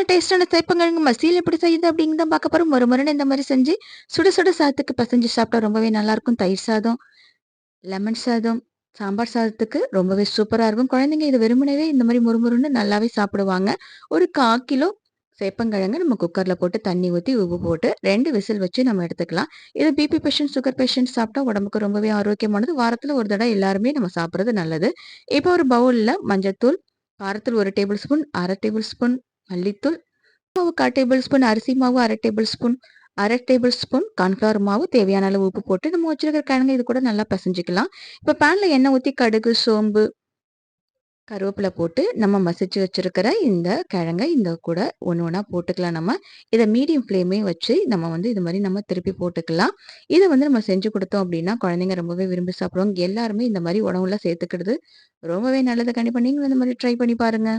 டேஸ்டான சேப்பங்கிழங்கு மசியல் எப்படி செய்யுது அப்படின்னு தான் பார்க்க போறோம். மொறுமொறுன்னு இந்த மாரி செஞ்சு, சுட சுட சாதத்துக்கு பெசஞ்சு சாப்பிட்டா ரொம்பவே நல்லாயிருக்கும். தயிர் சாதம், லெமன் சாதம், சாம்பார் சாதத்துக்கு ரொம்பவே சூப்பரா இருக்கும். குழந்தைங்க இத வெறுமனவே இந்த மாரி மொறுமொறுன்னு நல்லாவே சாப்பிடுவாங்க. ஒரு 1/4 கிலோ சேப்பங்கிழங்கு நம்ம குக்கர்ல போட்டு தண்ணி ஊத்தி, உப்பு போட்டு 2 விசில் வச்சு நம்ம எடுத்துக்கலாம். இது பிபி பேஷண்ட், சுகர் பேஷண்ட் சாப்பிட்டா உடம்புக்கு ரொம்பவே ஆரோக்கியமானது. வாரத்துல ஒரு தடவ எல்லாருமே நம்ம சாப்பிடுறது நல்லது. இப்போ ஒரு பவுல்ல மஞ்சத்தூள், காரத்தூள் 1 டேபிள் ஸ்பூன், 1/2 டேபிள் ஸ்பூன் மல்லித்தூள், மாவு 1/4 டேபிள் ஸ்பூன், அரிசி மாவு 1/2 table spoon, 1/2 table spoon cornflour மாவு, தேவையான அளவு உப்பு போட்டு நம்ம வச்சிருக்கிற கிழங்கு இது கூட நல்லா பெசஞ்சுக்கலாம். இப்போ பேன்ல எண்ணெய் ஊத்தி கடுகு, சோம்பு, கருவேப்பில போட்டு நம்ம மசிச்சு வச்சிருக்கிற இந்த கிழங்க இந்த கூட ஒண்ணு ஒண்ணா போட்டுக்கலாம் நம்ம. இத மீடியம் ஃப்ளேமே வச்சு நம்ம வந்து இது மாரி நம்ம திருப்பி போட்டுக்கலாம். இத வந்து நம்ம செஞ்சு குடுத்தோம் அப்டின்னா, குழந்தைங்க ரொம்பவே விரும்பி சாப்பிடுவாங்க. எல்லாருமே இந்த மாரி உணவுல சேர்த்துக்கிறது ரொம்பவே நல்லது. கண்டிப்பா நீங்களும் இந்த மாரி ட்ரை பண்ணி பாருங்க.